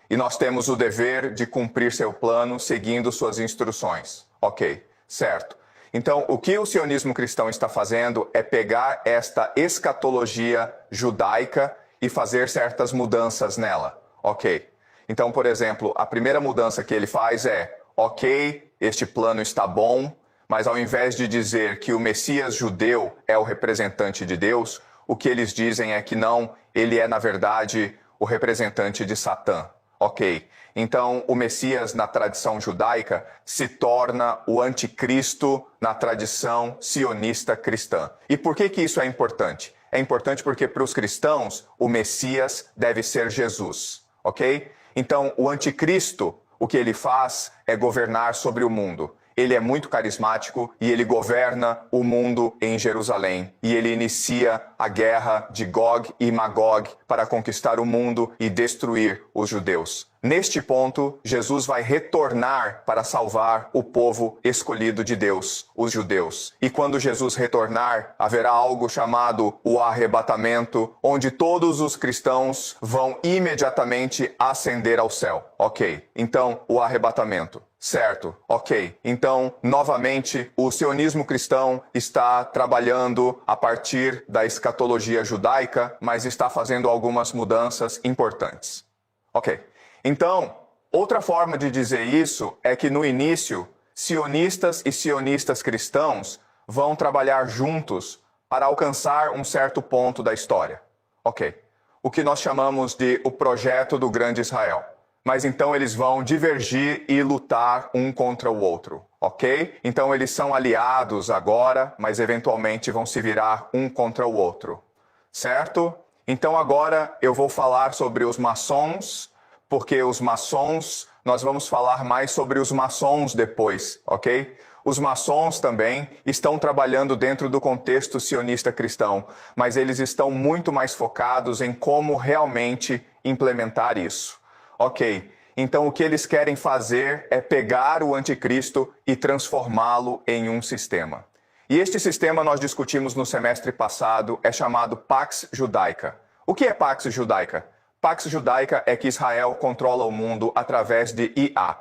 E nós temos o dever de cumprir seu plano seguindo suas instruções. Ok, certo. Então, o que o sionismo cristão está fazendo é pegar esta escatologia judaica e fazer certas mudanças nela. Ok. Então, por exemplo, a primeira mudança que ele faz é: ok, este plano está bom, mas ao invés de dizer que o Messias judeu é o representante de Deus, o que eles dizem é que não, ele é, na verdade, o representante de Satã. Ok, então o Messias na tradição judaica se torna o anticristo na tradição sionista cristã. E por que isso é importante? É importante porque para os cristãos o Messias deve ser Jesus, ok? Então o anticristo, o que ele faz é governar sobre o mundo. Ele é muito carismático e ele governa o mundo em Jerusalém. E ele inicia a guerra de Gog e Magog para conquistar o mundo e destruir os judeus. Neste ponto, Jesus vai retornar para salvar o povo escolhido de Deus, os judeus. E quando Jesus retornar, haverá algo chamado o arrebatamento, onde todos os cristãos vão imediatamente ascender ao céu. Ok, então o arrebatamento. Certo, ok. Então, novamente, o sionismo cristão está trabalhando a partir da escatologia judaica, mas está fazendo algumas mudanças importantes. Ok. Então, outra forma de dizer isso é que no início, sionistas e sionistas cristãos vão trabalhar juntos para alcançar um certo ponto da história. Ok. O que nós chamamos de o projeto do Grande Israel. Mas então eles vão divergir e lutar um contra o outro, ok? Então eles são aliados agora, mas eventualmente vão se virar um contra o outro, certo? Então agora eu vou falar sobre os maçons, porque os maçons, nós vamos falar mais sobre os maçons depois, ok? Os maçons também estão trabalhando dentro do contexto sionista cristão, mas eles estão muito mais focados em como realmente implementar isso. Ok, então o que eles querem fazer é pegar o anticristo e transformá-lo em um sistema. E este sistema nós discutimos no semestre passado, é chamado Pax Judaica. O que é Pax Judaica? Pax Judaica é que Israel controla o mundo através de IA.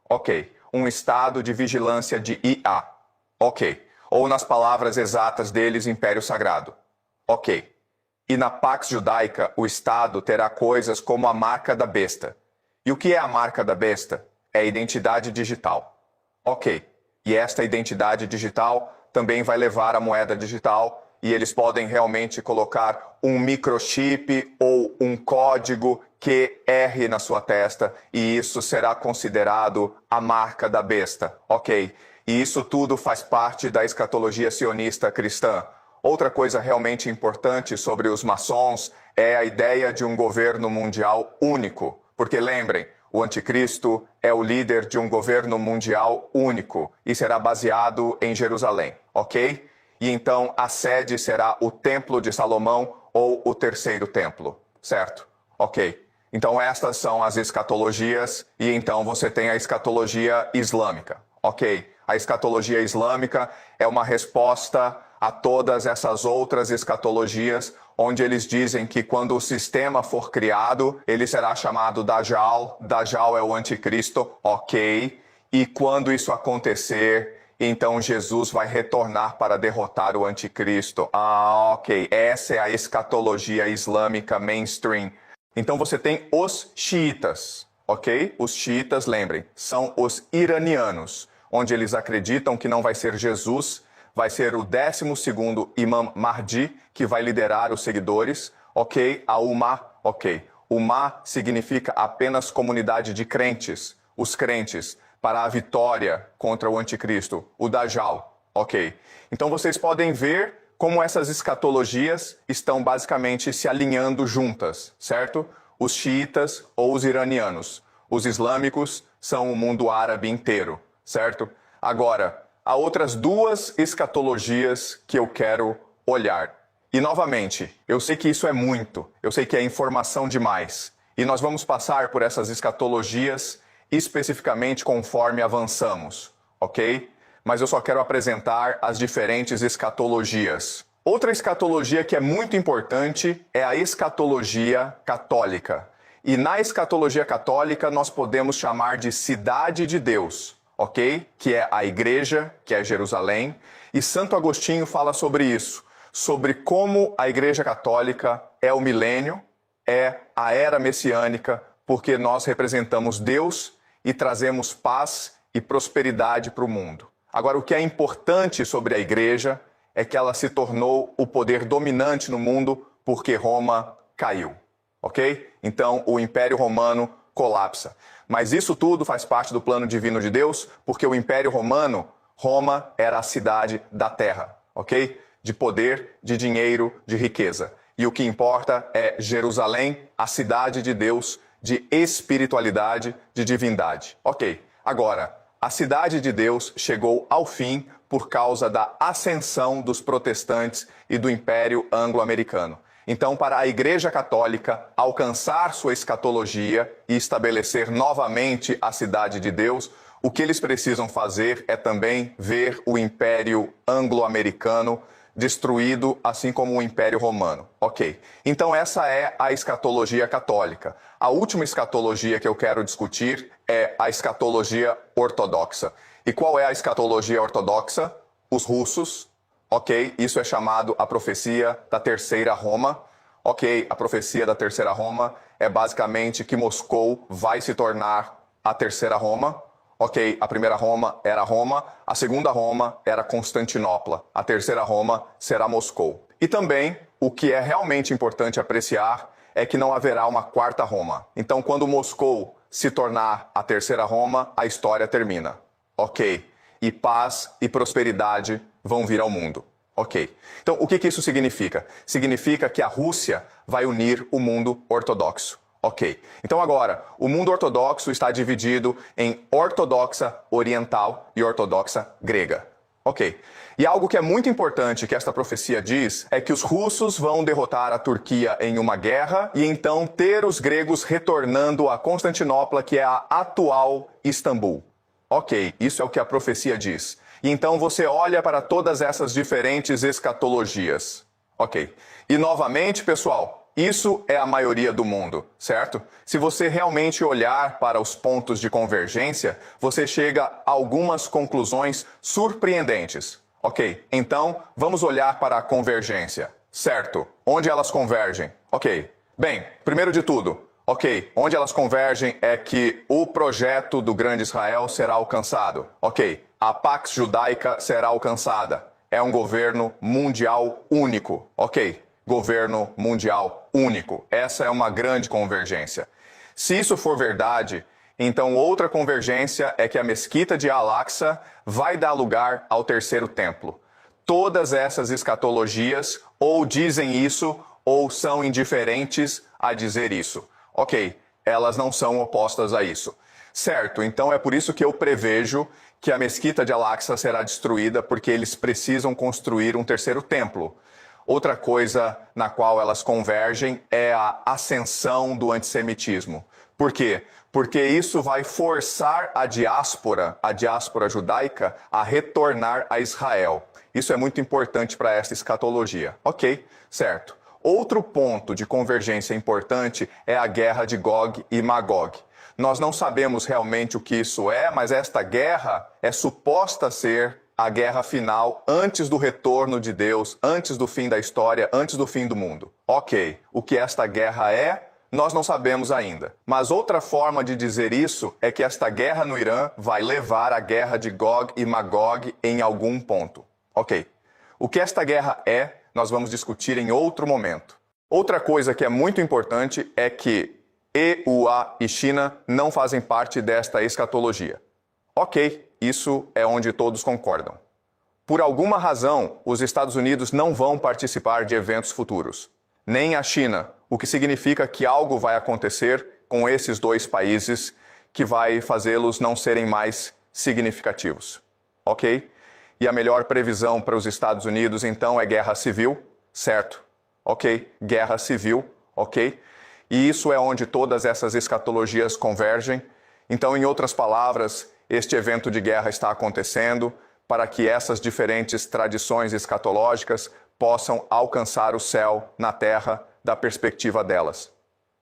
Ok, um estado de vigilância de IA. Ok, ou nas palavras exatas deles, Império Sagrado. Ok, e na Pax Judaica o estado terá coisas como a marca da besta. E o que é a marca da besta? É a identidade digital. Ok. E esta identidade digital também vai levar a moeda digital e eles podem realmente colocar um microchip ou um código QR na sua testa e isso será considerado a marca da besta. Ok. E isso tudo faz parte da escatologia sionista cristã. Outra coisa realmente importante sobre os maçons é a ideia de um governo mundial único. Porque lembrem, o anticristo é o líder de um governo mundial único e será baseado em Jerusalém, ok? E então a sede será o Templo de Salomão ou o terceiro templo, certo? Ok. Então estas são as escatologias e então você tem a escatologia islâmica. Ok, a escatologia islâmica é uma resposta a todas essas outras escatologias, onde eles dizem que quando o sistema for criado, ele será chamado Dajjal. Dajjal é o anticristo, ok. E quando isso acontecer, então Jesus vai retornar para derrotar o anticristo. Ah, ok. Essa é a escatologia islâmica mainstream. Então você tem os xiitas, ok? Os xiitas, lembrem, são os iranianos, onde eles acreditam que não vai ser Jesus, vai ser o 12º Imam Mahdi que vai liderar os seguidores, ok? A Ummah, ok. Ummah significa apenas comunidade de crentes, os crentes, para a vitória contra o anticristo, o Dajjal, ok. Então vocês podem ver como essas escatologias estão basicamente se alinhando juntas, certo? Os xiitas ou os iranianos. Os islâmicos são o mundo árabe inteiro, certo? Agora, há outras duas escatologias que eu quero olhar. E novamente, eu sei que isso é muito, eu sei que é informação demais. E nós vamos passar por essas escatologias especificamente conforme avançamos, ok? Mas eu só quero apresentar as diferentes escatologias. Outra escatologia que é muito importante é a escatologia católica. E na escatologia católica nós podemos chamar de cidade de Deus, ok? Que é a igreja, que é Jerusalém. E Santo Agostinho fala sobre isso, sobre como a igreja católica é o milênio, é a era messiânica, porque nós representamos Deus e trazemos paz e prosperidade para o mundo. Agora, o que é importante sobre a igreja é que ela se tornou o poder dominante no mundo porque Roma caiu, ok? Então, o Império Romano colapsa. Mas isso tudo faz parte do plano divino de Deus, porque o Império Romano, Roma era a cidade da terra, ok? De poder, de dinheiro, de riqueza. E o que importa é Jerusalém, a cidade de Deus, de espiritualidade, de divindade. Ok, agora, a cidade de Deus chegou ao fim por causa da ascensão dos protestantes e do Império Anglo-Americano. Então, para a Igreja Católica alcançar sua escatologia e estabelecer novamente a cidade de Deus, o que eles precisam fazer é também ver o Império Anglo-Americano destruído, assim como o Império Romano. Ok, então essa é a escatologia católica. A última escatologia que eu quero discutir é a escatologia ortodoxa. E qual é a escatologia ortodoxa? Os russos, ok, isso é chamado a profecia da Terceira Roma. Ok, a profecia da Terceira Roma é basicamente que Moscou vai se tornar a Terceira Roma. Ok, a primeira Roma era Roma, a segunda Roma era Constantinopla, a terceira Roma será Moscou. E também, o que é realmente importante apreciar é que não haverá uma quarta Roma. Então, quando Moscou se tornar a terceira Roma, a história termina. Ok, e paz e prosperidade vão vir ao mundo. Ok, então o que isso significa? Significa que a Rússia vai unir o mundo ortodoxo. Ok, então agora, o mundo ortodoxo está dividido em ortodoxa oriental e ortodoxa grega. Ok, e algo que é muito importante que esta profecia diz é que os russos vão derrotar a Turquia em uma guerra e então ter os gregos retornando a Constantinopla, que é a atual Istambul. Ok, isso é o que a profecia diz. E então você olha para todas essas diferentes escatologias. Ok, e novamente, pessoal, isso é a maioria do mundo, certo? Se você realmente olhar para os pontos de convergência, você chega a algumas conclusões surpreendentes. Ok, então vamos olhar para a convergência, certo? Onde elas convergem? Ok, bem, primeiro de tudo, ok, onde elas convergem é que o projeto do Grande Israel será alcançado. Ok, a Pax Judaica será alcançada. É um governo mundial único. Ok, governo mundial único. Essa é uma grande convergência. Se isso for verdade, então outra convergência é que a mesquita de Al-Aqsa vai dar lugar ao terceiro templo. Todas essas escatologias ou dizem isso ou são indiferentes a dizer isso. Ok, elas não são opostas a isso. Certo, então é por isso que eu prevejo que a mesquita de Al-Aqsa será destruída porque eles precisam construir um terceiro templo. Outra coisa na qual elas convergem é a ascensão do antissemitismo. Por quê? Porque isso vai forçar a diáspora judaica, a retornar a Israel. Isso é muito importante para essa escatologia. Ok, certo. Outro ponto de convergência importante é a guerra de Gog e Magog. Nós não sabemos realmente o que isso é, mas esta guerra é suposta ser a guerra final antes do retorno de Deus, antes do fim da história, antes do fim do mundo. Ok, o que esta guerra é, nós não sabemos ainda. Mas outra forma de dizer isso é que esta guerra no Irã vai levar à guerra de Gog e Magog em algum ponto. Ok, o que esta guerra é, nós vamos discutir em outro momento. Outra coisa que é muito importante é que EUA e China não fazem parte desta escatologia. Ok, isso é onde todos concordam. Por alguma razão, os Estados Unidos não vão participar de eventos futuros, nem a China, o que significa que algo vai acontecer com esses dois países que vai fazê-los não serem mais significativos. Ok? E a melhor previsão para os Estados Unidos, então, é guerra civil, certo? Ok? Guerra civil, ok? E isso é onde todas essas escatologias convergem. Então, em outras palavras, este evento de guerra está acontecendo para que essas diferentes tradições escatológicas possam alcançar o céu na terra da perspectiva delas,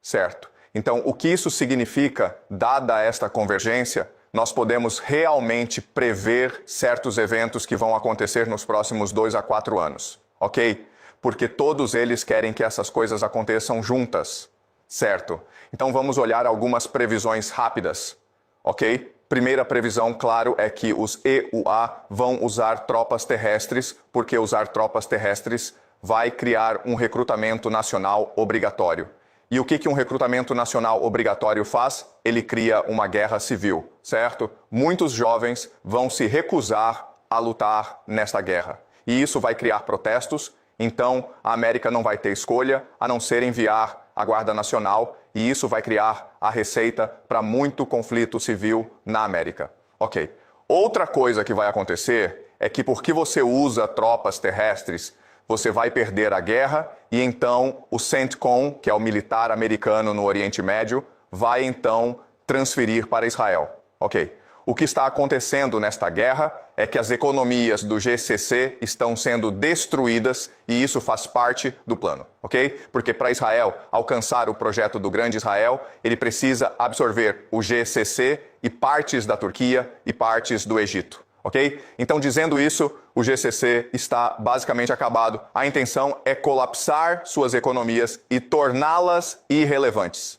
certo? Então, o que isso significa, dada esta convergência, nós podemos realmente prever certos eventos que vão acontecer nos próximos 2 a 4 anos, ok? Porque todos eles querem que essas coisas aconteçam juntas, certo? Então, vamos olhar algumas previsões rápidas, ok? Primeira previsão, claro, é que os EUA vão usar tropas terrestres, porque usar tropas terrestres vai criar um recrutamento nacional obrigatório. E o que um recrutamento nacional obrigatório faz? Ele cria uma guerra civil, certo? Muitos jovens vão se recusar a lutar nesta guerra. E isso vai criar protestos, então a América não vai ter escolha a não ser enviar a Guarda Nacional, e isso vai criar a receita para muito conflito civil na América. Ok. Outra coisa que vai acontecer é que porque você usa tropas terrestres, você vai perder a guerra e então o CENTCOM, que é o militar americano no Oriente Médio, vai então transferir para Israel. Ok. O que está acontecendo nesta guerra é que as economias do GCC estão sendo destruídas e isso faz parte do plano, ok? Porque para Israel alcançar o projeto do Grande Israel, ele precisa absorver o GCC e partes da Turquia e partes do Egito, ok? Então, dizendo isso, o GCC está basicamente acabado. A intenção é colapsar suas economias e torná-las irrelevantes,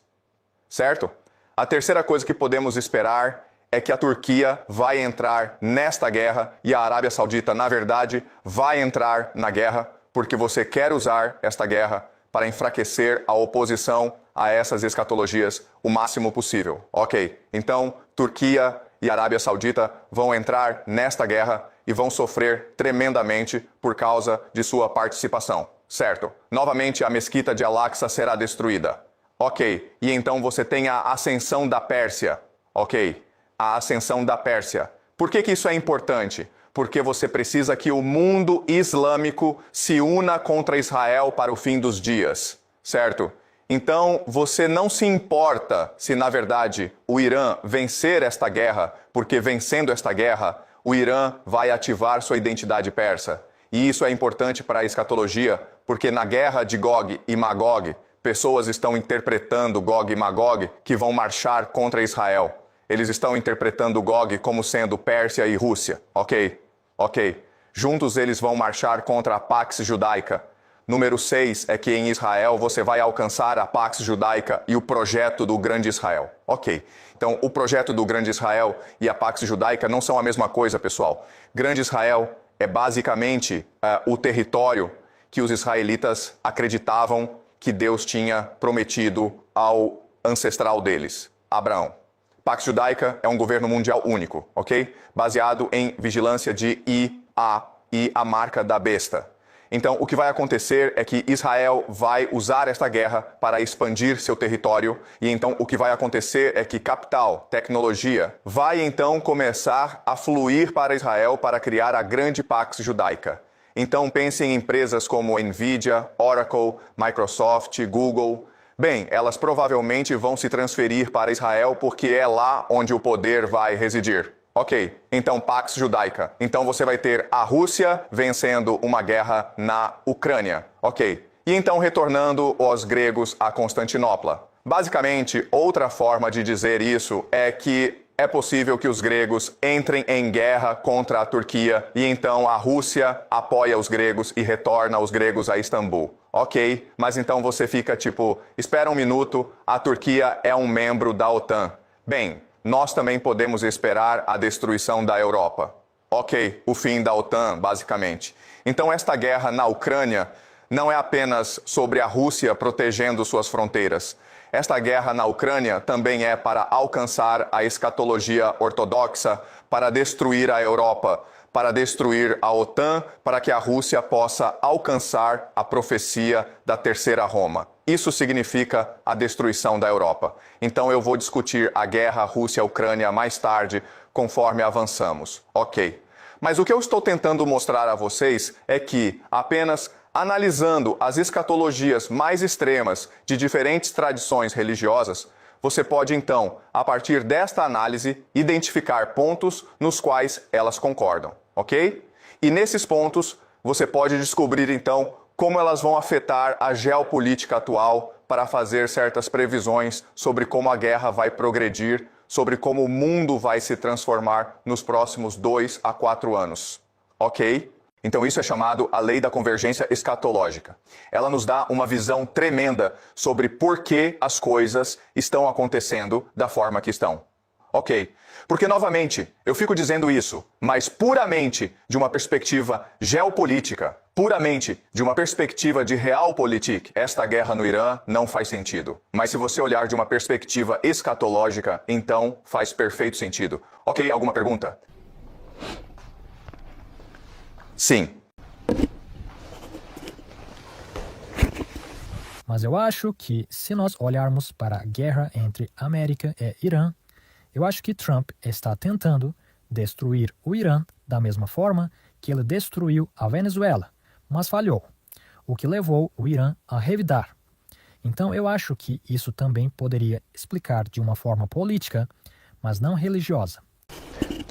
certo? A terceira coisa que podemos esperar é que a Turquia vai entrar nesta guerra e a Arábia Saudita, na verdade, vai entrar na guerra porque você quer usar esta guerra para enfraquecer a oposição a essas escatologias o máximo possível. Ok, então Turquia e Arábia Saudita vão entrar nesta guerra e vão sofrer tremendamente por causa de sua participação, certo? Novamente, a mesquita de Al-Aqsa será destruída. Ok, e então você tem a ascensão da Pérsia. Ok. A ascensão da Pérsia. Por que isso é importante? Porque você precisa que o mundo islâmico se una contra Israel para o fim dos dias, certo? Então, você não se importa se, na verdade, o Irã vencer esta guerra, porque vencendo esta guerra, o Irã vai ativar sua identidade persa. E isso é importante para a escatologia, porque na guerra de Gog e Magog, pessoas estão interpretando Gog e Magog que vão marchar contra Israel. Eles estão interpretando Gog como sendo Pérsia e Rússia. Ok. Juntos eles vão marchar contra a Pax Judaica. Número 6 é que em Israel você vai alcançar a Pax Judaica e o projeto do Grande Israel. Ok. Então, o projeto do Grande Israel e a Pax Judaica não são a mesma coisa, pessoal. Grande Israel é basicamente o território que os israelitas acreditavam que Deus tinha prometido ao ancestral deles, Abraão. Pax Judaica é um governo mundial único, ok? Baseado em vigilância de IA e a marca da besta. Então, o que vai acontecer é que Israel vai usar esta guerra para expandir seu território. E então, o que vai acontecer é que capital, tecnologia, vai então começar a fluir para Israel para criar a grande Pax Judaica. Então pense em empresas como Nvidia, Oracle, Microsoft, Google. Bem, elas provavelmente vão se transferir para Israel porque é lá onde o poder vai residir. Ok, então Pax Judaica. Então você vai ter a Rússia vencendo uma guerra na Ucrânia. Ok, e então retornando os gregos a Constantinopla. Basicamente, outra forma de dizer isso é que é possível que os gregos entrem em guerra contra a Turquia e então a Rússia apoia os gregos e retorna os gregos a Istambul. Ok, mas então você fica tipo, espera um minuto, a Turquia é um membro da OTAN. Bem, nós também podemos esperar a destruição da Europa. Ok, o fim da OTAN, basicamente. Então esta guerra na Ucrânia não é apenas sobre a Rússia protegendo suas fronteiras. Esta guerra na Ucrânia também é para alcançar a escatologia ortodoxa, para destruir a Europa, para destruir a OTAN, para que a Rússia possa alcançar a profecia da Terceira Roma. Isso significa a destruição da Europa. Então eu vou discutir a guerra Rússia-Ucrânia mais tarde, conforme avançamos. Ok. Mas o que eu estou tentando mostrar a vocês é que apenas analisando as escatologias mais extremas de diferentes tradições religiosas, você pode então, a partir desta análise, identificar pontos nos quais elas concordam, ok? E nesses pontos, você pode descobrir então como elas vão afetar a geopolítica atual para fazer certas previsões sobre como a guerra vai progredir, sobre como o mundo vai se transformar nos próximos 2 a 4 anos, ok? Então isso é chamado a lei da convergência escatológica. Ela nos dá uma visão tremenda sobre por que as coisas estão acontecendo da forma que estão. Ok, porque novamente, eu fico dizendo isso, mas puramente de uma perspectiva geopolítica, puramente de uma perspectiva de realpolitik, esta guerra no Irã não faz sentido. Mas se você olhar de uma perspectiva escatológica, então faz perfeito sentido. Ok, alguma pergunta? Sim. Mas eu acho que, se nós olharmos para a guerra entre América e Irã, eu acho que Trump está tentando destruir o Irã da mesma forma que ele destruiu a Venezuela, mas falhou, o que levou o Irã a revidar. Então eu acho que isso também poderia explicar de uma forma política, mas não religiosa.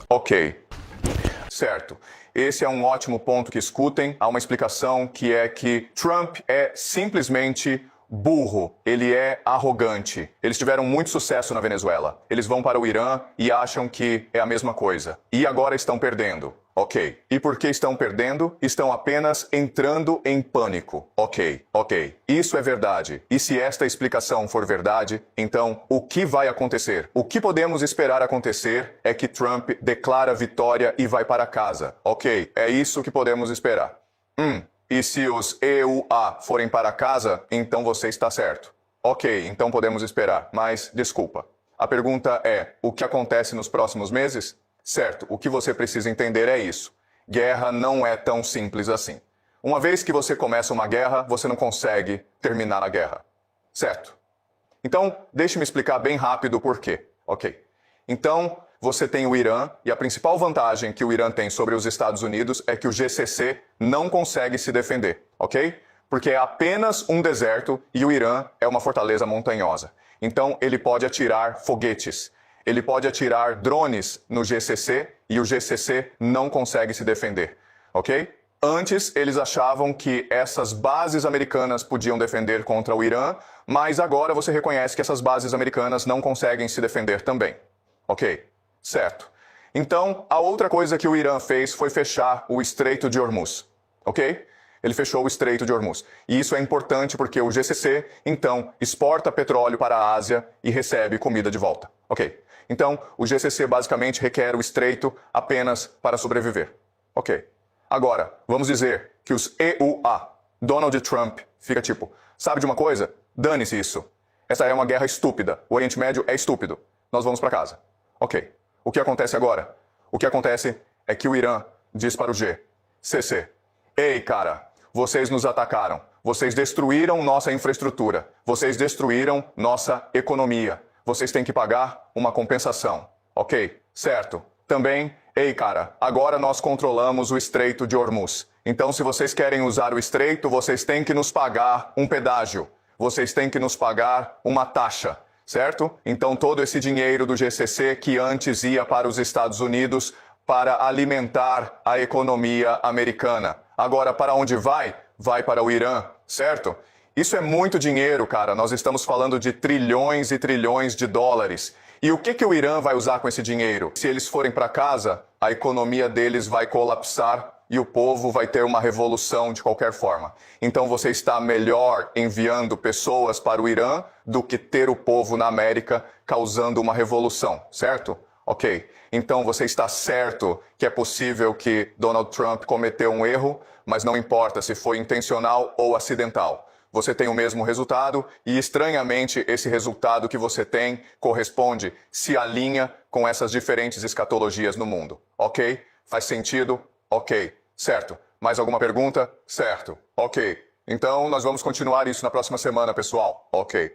Ok. Certo. Esse é um ótimo ponto que escutem. Há uma explicação que é que Trump é simplesmente burro. Ele é arrogante. Eles tiveram muito sucesso na Venezuela. Eles vão para o Irã e acham que é a mesma coisa. E agora estão perdendo. Ok. E por que estão perdendo? Estão apenas entrando em pânico. Ok. Isso é verdade. E se esta explicação for verdade, então o que vai acontecer? O que podemos esperar acontecer é que Trump declara vitória e vai para casa. Ok. É isso que podemos esperar. E se os EUA forem para casa, então você está certo. Ok, então podemos esperar. Mas, desculpa. A pergunta é, o que acontece nos próximos meses? Certo, o que você precisa entender é isso. Guerra não é tão simples assim. Uma vez que você começa uma guerra, você não consegue terminar a guerra. Certo? Então, deixe-me explicar bem rápido o porquê. Ok. Então, você tem o Irã, e a principal vantagem que o Irã tem sobre os Estados Unidos é que o GCC não consegue se defender. Ok? Porque é apenas um deserto e o Irã é uma fortaleza montanhosa. Então, ele pode atirar foguetes. Ele pode atirar drones no GCC e o GCC não consegue se defender, ok? Antes, eles achavam que essas bases americanas podiam defender contra o Irã, mas agora você reconhece que essas bases americanas não conseguem se defender também, ok? Certo. Então, a outra coisa que o Irã fez foi fechar o Estreito de Hormuz, ok? Ele fechou o Estreito de Hormuz. E isso é importante porque o GCC, então, exporta petróleo para a Ásia e recebe comida de volta, ok? Então, o GCC basicamente requer o estreito apenas para sobreviver. Ok. Agora, vamos dizer que os EUA, Donald Trump, fica tipo, sabe de uma coisa? Dane-se isso. Essa é uma guerra estúpida. O Oriente Médio é estúpido. Nós vamos para casa. Ok. O que acontece agora? O que acontece é que o Irã diz para o GCC, ei, cara, vocês nos atacaram. Vocês destruíram nossa infraestrutura. Vocês destruíram nossa economia. Vocês têm que pagar uma compensação. Ok, certo. Também Ei, cara, agora nós controlamos o Estreito de Hormuz. Então, se vocês querem usar o estreito, vocês têm que nos pagar um pedágio. Vocês têm que nos pagar uma taxa, certo? Então, todo esse dinheiro do GCC que antes ia para os Estados Unidos para alimentar a economia americana. Agora, para onde vai? Vai para o Irã, certo? Isso é muito dinheiro, cara. Nós estamos falando de trilhões e trilhões de dólares. E o que o Irã vai usar com esse dinheiro? Se eles forem para casa, a economia deles vai colapsar e o povo vai ter uma revolução de qualquer forma. Então você está melhor enviando pessoas para o Irã do que ter o povo na América causando uma revolução, certo? Ok. Então você está certo que é possível que Donald Trump cometeu um erro, mas não importa se foi intencional ou acidental. Você tem o mesmo resultado e, estranhamente, esse resultado que você tem corresponde, se alinha com essas diferentes escatologias no mundo. Ok? Faz sentido? Ok. Certo. Mais alguma pergunta? Certo. Ok. Então, nós vamos continuar isso na próxima semana, pessoal. Ok.